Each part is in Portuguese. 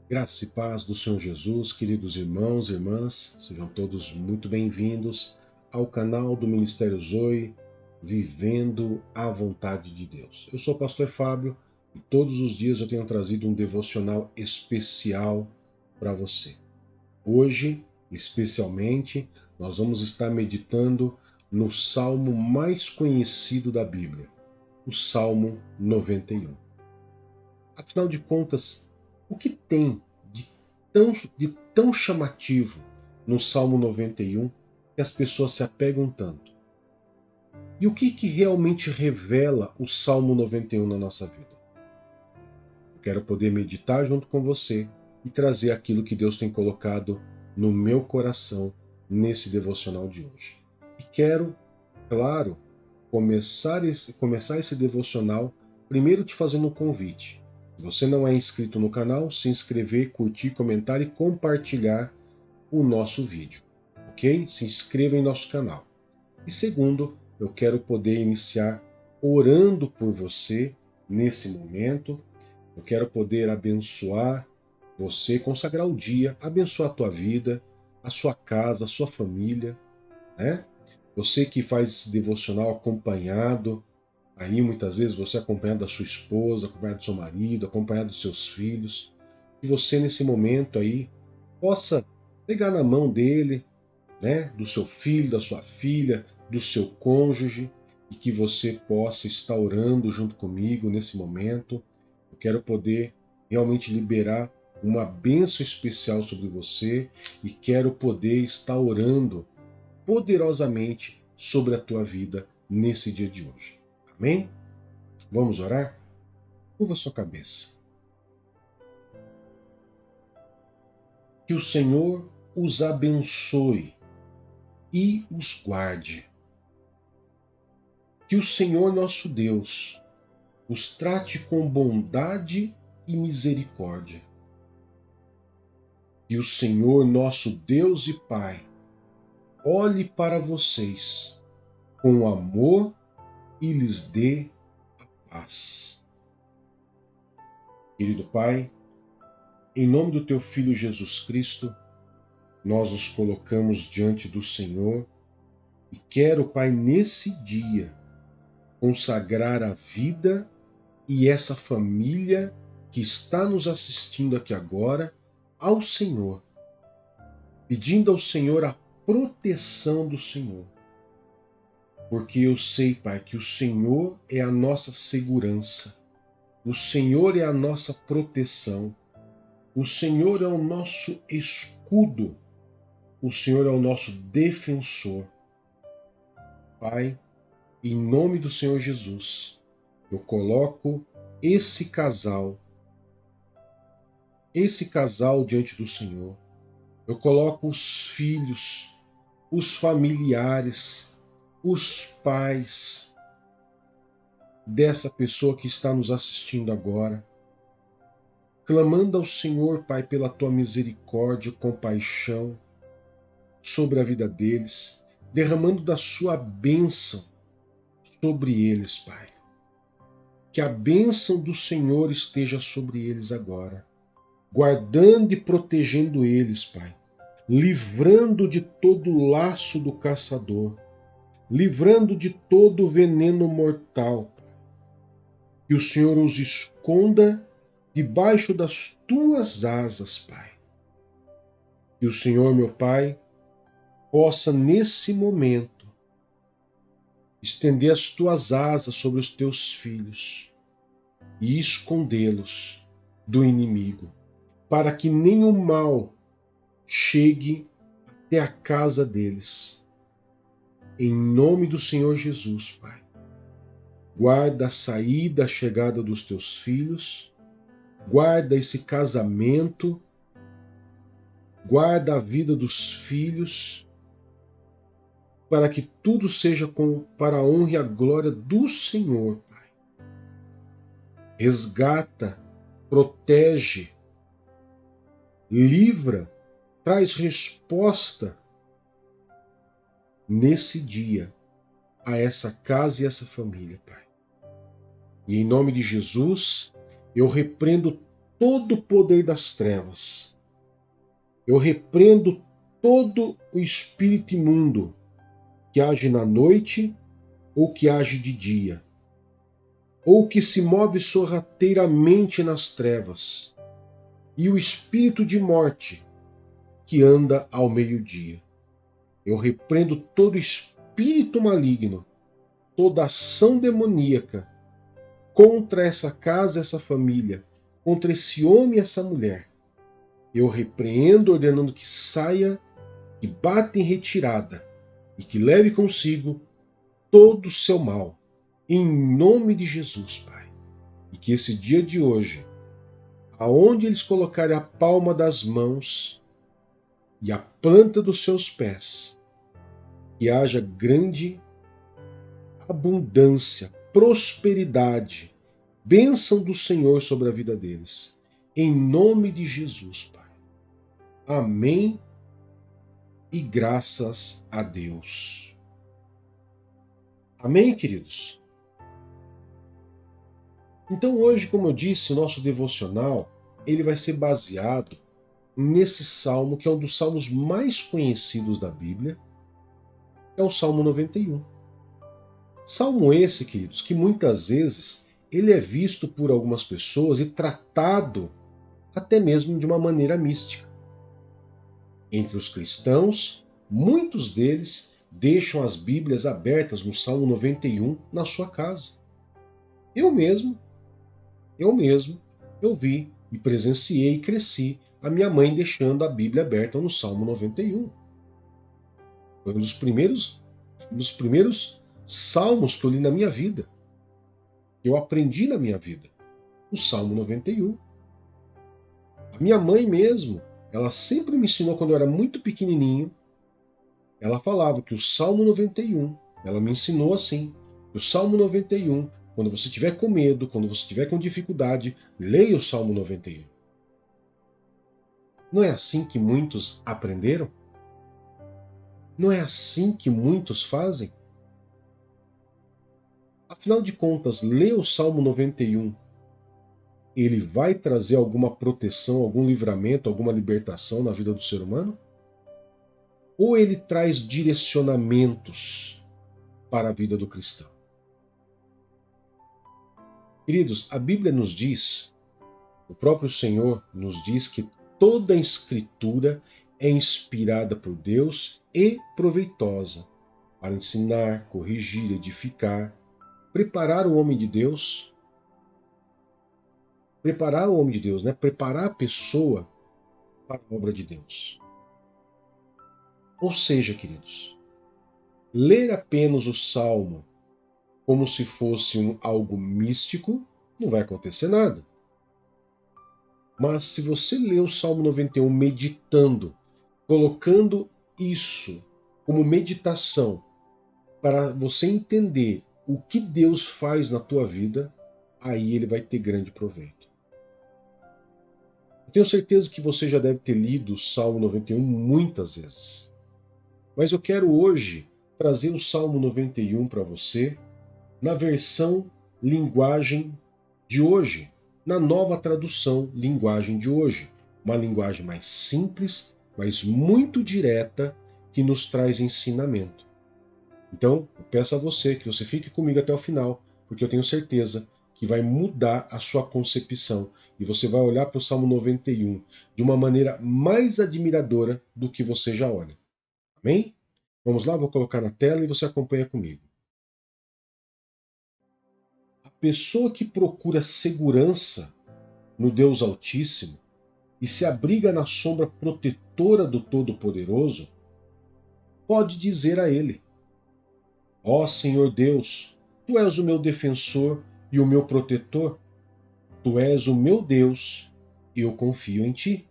Graça e paz do Senhor Jesus, queridos irmãos e irmãs, sejam todos muito bem-vindos ao canal do Ministério Zoe, Vivendo a Vontade de Deus. Eu sou o pastor Fábio e todos os dias eu tenho trazido um devocional especial para você. Hoje, especialmente, nós vamos estar meditando no salmo mais conhecido da Bíblia, o Salmo 91. Afinal de contas, o que tem de tão chamativo no Salmo 91 que as pessoas se apegam tanto? E o que realmente revela o Salmo 91 na nossa vida? Eu quero poder meditar junto com você e trazer aquilo que Deus tem colocado no meu coração nesse devocional de hoje. E quero, claro, começar esse devocional primeiro te fazendo um convite. Se você não é inscrito no canal, se inscrever, curtir, comentar e compartilhar o nosso vídeo, ok? Se inscreva em nosso canal. E segundo, eu quero poder iniciar orando por você nesse momento. Eu quero poder abençoar você, consagrar o dia, abençoar a tua vida, a sua casa, a sua família, né? Você que faz esse devocional acompanhado, aí muitas vezes você acompanhado da sua esposa, acompanhado do seu marido, acompanhado dos seus filhos, que você nesse momento aí possa pegar na mão dele, né, do seu filho, da sua filha, do seu cônjuge, e que você possa estar orando junto comigo nesse momento. Eu quero poder realmente liberar uma bênção especial sobre você e quero poder estar orando poderosamente sobre a tua vida nesse dia de hoje. Amém? Vamos orar? Curva sua cabeça. Que o Senhor os abençoe e os guarde. Que o Senhor nosso Deus os trate com bondade e misericórdia. Que o Senhor nosso Deus e Pai olhe para vocês com amor e lhes dê paz. Querido Pai, em nome do Teu Filho Jesus Cristo, nós nos colocamos diante do Senhor e quero, Pai, nesse dia, consagrar a vida e essa família que está nos assistindo aqui agora ao Senhor, pedindo ao Senhor a proteção do Senhor. Porque eu sei, Pai, que o Senhor é a nossa segurança, o Senhor é a nossa proteção, o Senhor é o nosso escudo, o Senhor é o nosso defensor. Pai, em nome do Senhor Jesus, eu coloco esse casal diante do Senhor. Eu coloco os filhos, os familiares, os pais dessa pessoa que está nos assistindo agora, clamando ao Senhor, Pai, pela tua misericórdia e compaixão sobre a vida deles, derramando da sua bênção sobre eles, Pai. Que a bênção do Senhor esteja sobre eles agora, guardando e protegendo eles, Pai, livrando de todo laço do caçador, livrando de todo veneno mortal. Que o Senhor os esconda debaixo das tuas asas, Pai. Que o Senhor, meu Pai, possa nesse momento estender as tuas asas sobre os teus filhos e escondê-los do inimigo, para que nenhum mal chegue até a casa deles. Em nome do Senhor Jesus, Pai. Guarda a saída, a chegada dos teus filhos, guarda esse casamento, guarda a vida dos filhos, para que tudo seja para a honra e a glória do Senhor, Pai. Resgata, protege, livra, traz resposta nesse dia a essa casa e essa família, Pai. E em nome de Jesus, eu repreendo todo o poder das trevas. Eu repreendo todo o espírito imundo que age na noite ou que age de dia, ou que se move sorrateiramente nas trevas, e o espírito de morte que anda ao meio-dia. Eu repreendo todo espírito maligno, toda ação demoníaca contra essa casa, essa família, contra esse homem e essa mulher. Eu repreendo, ordenando que saia, que bata em retirada e que leve consigo todo o seu mal, em nome de Jesus, Pai. E que esse dia de hoje, aonde eles colocarem a palma das mãos e a planta dos seus pés, que haja grande abundância, prosperidade, bênção do Senhor sobre a vida deles. Em nome de Jesus, Pai. Amém e graças a Deus. Amém, queridos? Então hoje, como eu disse, o nosso devocional ele vai ser baseado nesse salmo, que é um dos salmos mais conhecidos da Bíblia, é o Salmo 91. Salmo esse, queridos, que muitas vezes ele é visto por algumas pessoas e tratado até mesmo de uma maneira mística. Entre os cristãos, muitos deles deixam as Bíblias abertas no Salmo 91 na sua casa. Eu mesmo, eu vi e presenciei e cresci a minha mãe deixando a Bíblia aberta no Salmo 91. Foi um dos primeiros salmos que eu li na minha vida, que eu aprendi na minha vida, o Salmo 91. A minha mãe mesmo, ela sempre me ensinou quando eu era muito pequenininho, ela falava que o Salmo 91, ela me ensinou assim, que o Salmo 91, quando você estiver com medo, quando você estiver com dificuldade, leia o Salmo 91. Não é assim que muitos aprenderam? Não é assim que muitos fazem? Afinal de contas, ler o Salmo 91, ele vai trazer alguma proteção, algum livramento, alguma libertação na vida do ser humano? Ou ele traz direcionamentos para a vida do cristão? Queridos, a Bíblia nos diz, o próprio Senhor nos diz que toda a Escritura é inspirada por Deus e proveitosa para ensinar, corrigir, edificar, preparar o homem de Deus, né? Preparar a pessoa para a obra de Deus. Ou seja, queridos, ler apenas o Salmo como se fosse algo místico, não vai acontecer nada. Mas se você ler o Salmo 91 meditando, colocando isso como meditação para você entender o que Deus faz na tua vida, aí ele vai ter grande proveito. Eu tenho certeza que você já deve ter lido o Salmo 91 muitas vezes. Mas eu quero hoje trazer o Salmo 91 para você na versão linguagem de hoje, na nova tradução linguagem de hoje. Uma linguagem mais simples, mas muito direta, que nos traz ensinamento. Então, eu peço a você que você fique comigo até o final, porque eu tenho certeza que vai mudar a sua concepção e você vai olhar para o Salmo 91 de uma maneira mais admiradora do que você já olha. Amém? Vamos lá, vou colocar na tela e você acompanha comigo. A pessoa que procura segurança no Deus Altíssimo e se abriga na sombra protetora do Todo-Poderoso, pode dizer a Ele: Ó Senhor Deus, Tu és o meu defensor e o meu protetor, Tu és o meu Deus, eu confio em Ti.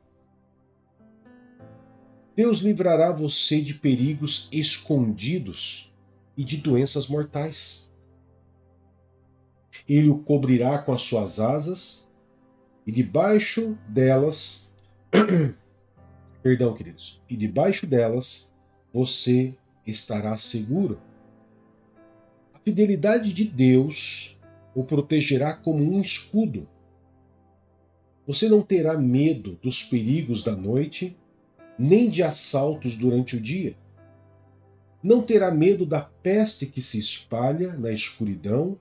Deus livrará você de perigos escondidos e de doenças mortais. Ele o cobrirá com as suas asas e debaixo delas, perdão, queridos, e debaixo delas você estará seguro. A fidelidade de Deus o protegerá como um escudo. Você não terá medo dos perigos da noite, nem de assaltos durante o dia. Não terá medo da peste que se espalha na escuridão,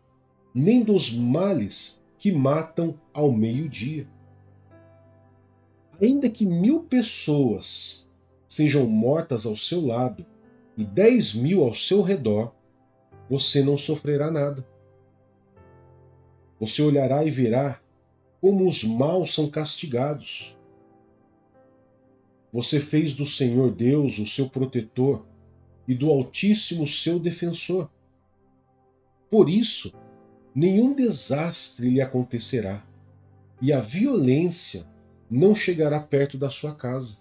nem dos males que matam ao meio-dia. Ainda que 1000 pessoas sejam mortas ao seu lado e 10.000 ao seu redor, você não sofrerá nada. Você olhará e verá como os maus são castigados. Você fez do Senhor Deus o seu protetor e do Altíssimo seu defensor. Por isso, nenhum desastre lhe acontecerá, e a violência não chegará perto da sua casa.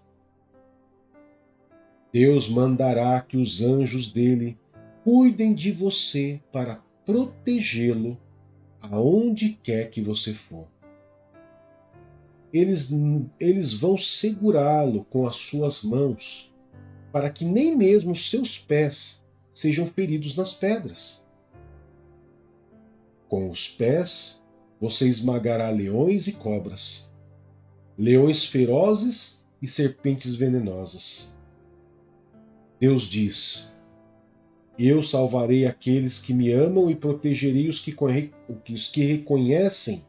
Deus mandará que os anjos dele cuidem de você para protegê-lo aonde quer que você for. Eles vão segurá-lo com as suas mãos, para que nem mesmo os seus pés sejam feridos nas pedras. Com os pés você esmagará leões e cobras, leões ferozes e serpentes venenosas. Deus diz: eu salvarei aqueles que me amam e protegerei os que reconhecem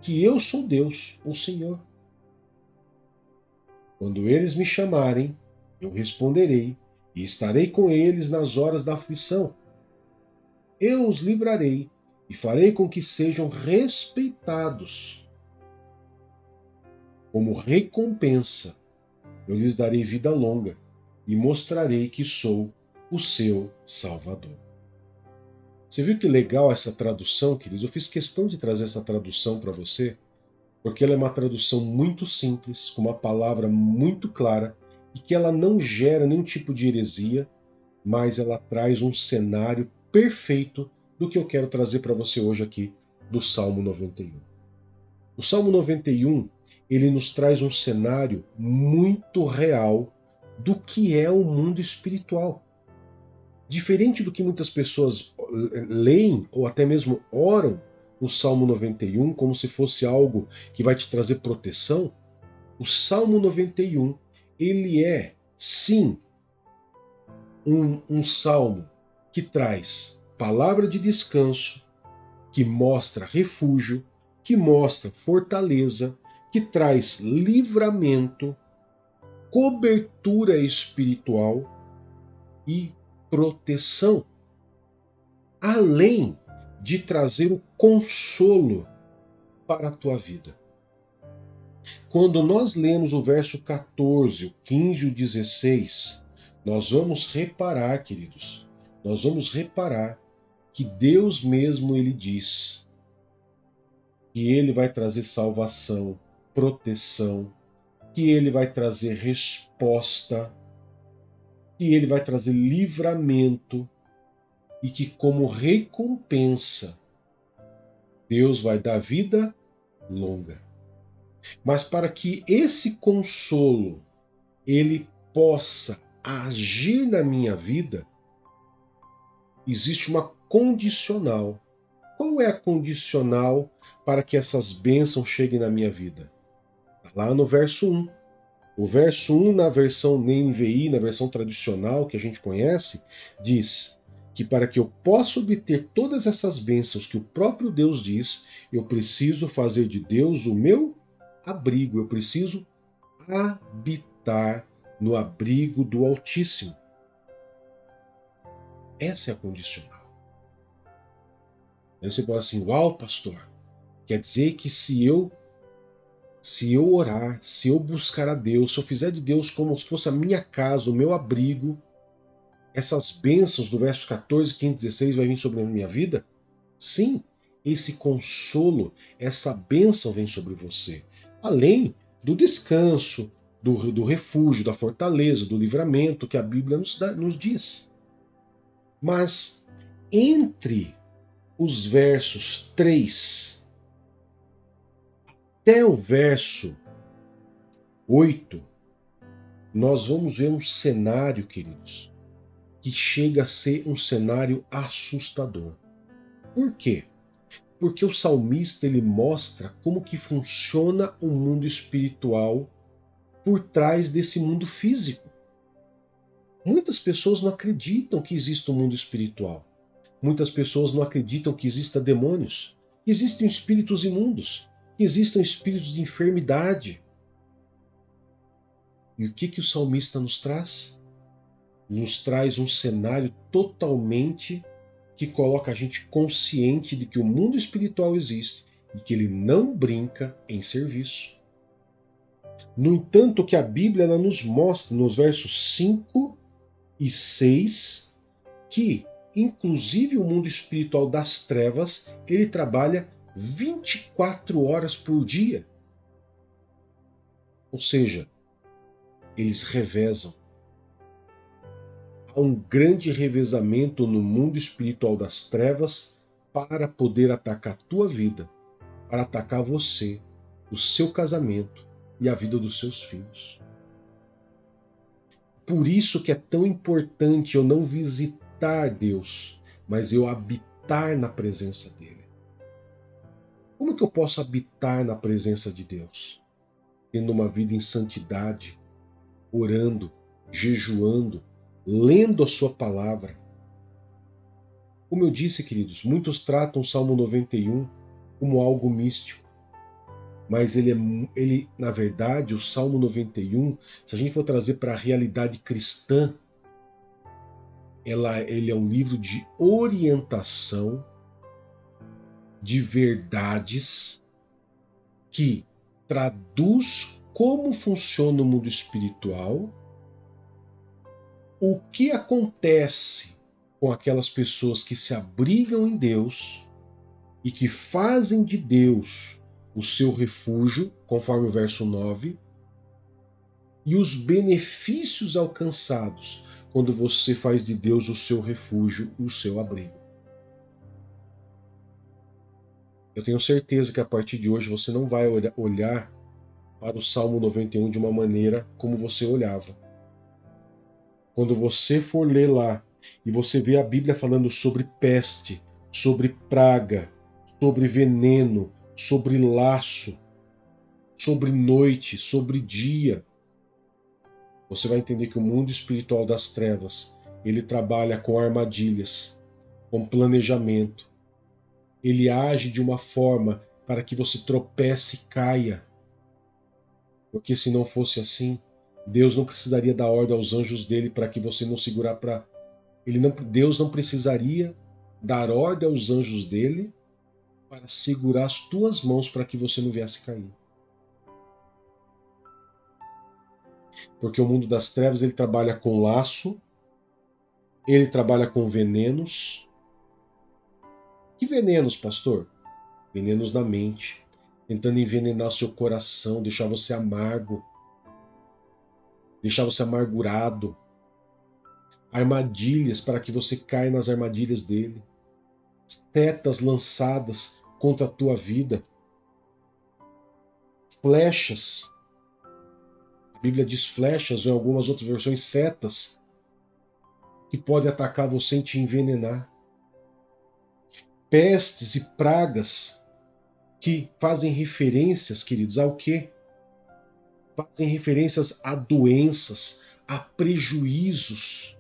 que eu sou Deus, o Senhor. Quando eles me chamarem, eu responderei e estarei com eles nas horas da aflição. Eu os livrarei e farei com que sejam respeitados. Como recompensa, eu lhes darei vida longa e mostrarei que sou o seu Salvador. Você viu que legal essa tradução, queridos? Eu fiz questão de trazer essa tradução para você, porque ela é uma tradução muito simples, com uma palavra muito clara, e que ela não gera nenhum tipo de heresia, mas ela traz um cenário perfeito do que eu quero trazer para você hoje aqui, do Salmo 91. O Salmo 91, ele nos traz um cenário muito real do que é o mundo espiritual. Diferente do que muitas pessoas leem ou até mesmo oram o Salmo 91 como se fosse algo que vai te trazer proteção, o Salmo 91, ele é, sim, um salmo que traz palavra de descanso, que mostra refúgio, que mostra fortaleza, que traz livramento, cobertura espiritual e proteção, além de trazer o consolo para a tua vida. Quando nós lemos o verso 14, o 15 e o 16, nós vamos reparar, queridos, nós vamos reparar que Deus mesmo, ele diz que ele vai trazer salvação, proteção, que ele vai trazer resposta, que ele vai trazer livramento e que, como recompensa, Deus vai dar vida longa. Mas para que esse consolo ele possa agir na minha vida, existe uma condicional. Qual é a condicional para que essas bênçãos cheguem na minha vida? Está lá no verso 1. O verso 1, na versão NVI, na versão tradicional que a gente conhece, diz que para que eu possa obter todas essas bênçãos que o próprio Deus diz, eu preciso fazer de Deus o meu abrigo, eu preciso habitar no abrigo do Altíssimo. Essa é a condicional. Aí você fala assim, uau, pastor, quer dizer que se eu orar, se eu buscar a Deus, se eu fizer de Deus como se fosse a minha casa, o meu abrigo, essas bênçãos do verso 14, 15, 16 vai vir sobre a minha vida? Sim, esse consolo, essa bênção vem sobre você. Além do descanso, do refúgio, da fortaleza, do livramento que a Bíblia nos diz. Mas entre os versos 3 até o verso 8, nós vamos ver um cenário, queridos, que chega a ser um cenário assustador. Por quê? Porque o salmista ele mostra como que funciona o mundo espiritual por trás desse mundo físico. Muitas pessoas não acreditam que exista um mundo espiritual. Muitas pessoas não acreditam que exista demônios, que existem espíritos imundos, que existam espíritos de enfermidade. E o que o salmista nos traz? Nos traz um cenário totalmente que coloca a gente consciente de que o mundo espiritual existe e que ele não brinca em serviço. No entanto, que a Bíblia ela nos mostra nos versos 5 e 6 que, inclusive, o mundo espiritual das trevas, ele trabalha 24 horas por dia. Ou seja, eles revezam. Há um grande revezamento no mundo espiritual das trevas para poder atacar a tua vida, para atacar você, o seu casamento e a vida dos seus filhos. Por isso que é tão importante eu não visitar Deus, mas eu habitar na presença dele. Como que eu posso habitar na presença de Deus? Tendo uma vida em santidade, orando, jejuando, lendo a sua palavra. Como eu disse, queridos, muitos tratam o Salmo 91 como algo místico. Mas ele, na verdade, o Salmo 91, se a gente for trazer para a realidade cristã, ele é um livro de orientação, de verdades, que traduz como funciona o mundo espiritual, o que acontece com aquelas pessoas que se abrigam em Deus e que fazem de Deus o seu refúgio, conforme o verso 9, e os benefícios alcançados quando você faz de Deus o seu refúgio, o seu abrigo. Eu tenho certeza que a partir de hoje você não vai olhar para o Salmo 91 de uma maneira como você olhava. Quando você for ler lá e você vê a Bíblia falando sobre peste, sobre praga, sobre veneno, sobre laço, sobre noite, sobre dia, você vai entender que o mundo espiritual das trevas, ele trabalha com armadilhas, com planejamento. Ele age de uma forma para que você tropece e caia. Porque se não fosse assim, Deus não precisaria dar ordem aos anjos dele para que você não segurar para... Deus não precisaria dar ordem aos anjos dele para segurar as tuas mãos para que você não viesse cair. Porque o mundo das trevas ele trabalha com laço, ele trabalha com venenos. Que venenos, pastor? Venenos na mente, tentando envenenar seu coração, deixar você amargo, deixar você amargurado. Armadilhas para que você caia nas armadilhas dele. Setas lançadas contra a tua vida. Flechas. A Bíblia diz flechas, ou em algumas outras versões, setas, que podem atacar você e te envenenar. Pestes e pragas que fazem referências, queridos, ao quê? Fazem referências a doenças, a prejuízos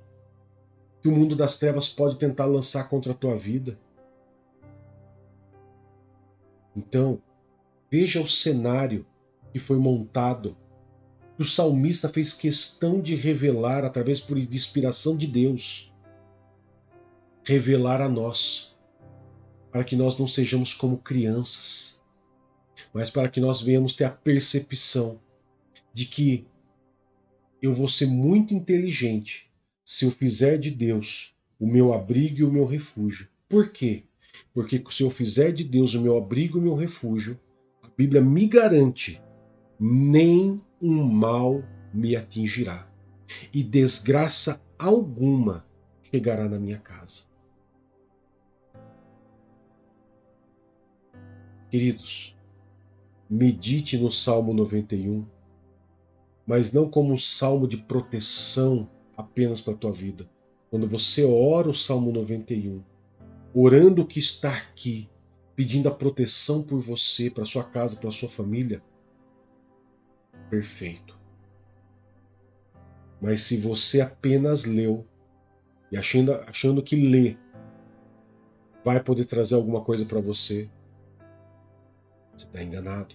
que o mundo das trevas pode tentar lançar contra a tua vida. Então, veja o cenário que foi montado, que o salmista fez questão de revelar através de inspiração de Deus, revelar a nós, para que nós não sejamos como crianças, mas para que nós venhamos ter a percepção de que eu vou ser muito inteligente se eu fizer de Deus o meu abrigo e o meu refúgio. Por quê? Porque se eu fizer de Deus o meu abrigo e o meu refúgio, a Bíblia me garante, nem um mal me atingirá, e desgraça alguma chegará na minha casa. Queridos, medite no Salmo 91, mas não como um salmo de proteção apenas para a tua vida. Quando você ora o Salmo 91, orando o que está aqui, pedindo a proteção por você, para sua casa, para sua família, perfeito. Mas se você apenas leu e achando que ler vai poder trazer alguma coisa para você, você está enganado.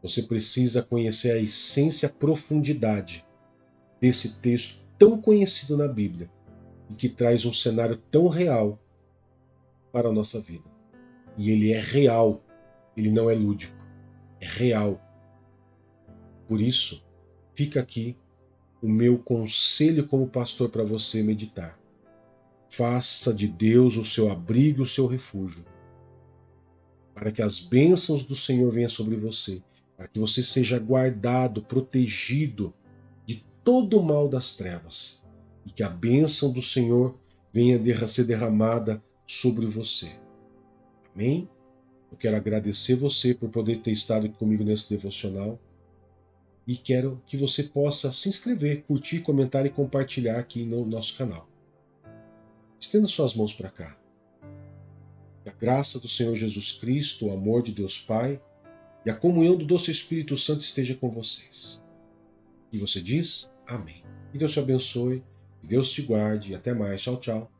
Você precisa conhecer a essência, a profundidade desse texto tão conhecido na Bíblia e que traz um cenário tão real para a nossa vida. E ele é real, ele não é lúdico, é real. Por isso, fica aqui o meu conselho como pastor para você meditar. Faça de Deus o seu abrigo e o seu refúgio, para que as bênçãos do Senhor venham sobre você, para que você seja guardado, protegido de todo o mal das trevas, e que a bênção do Senhor venha a ser derramada sobre você. Amém? Eu quero agradecer você por poder ter estado aqui comigo nesse devocional e quero que você possa se inscrever, curtir, comentar e compartilhar aqui no nosso canal. Estenda suas mãos para cá. Que a graça do Senhor Jesus Cristo, o amor de Deus Pai e a comunhão do doce Espírito Santo esteja com vocês. E você diz amém. Que Deus te abençoe, que Deus te guarde e até mais. Tchau, tchau.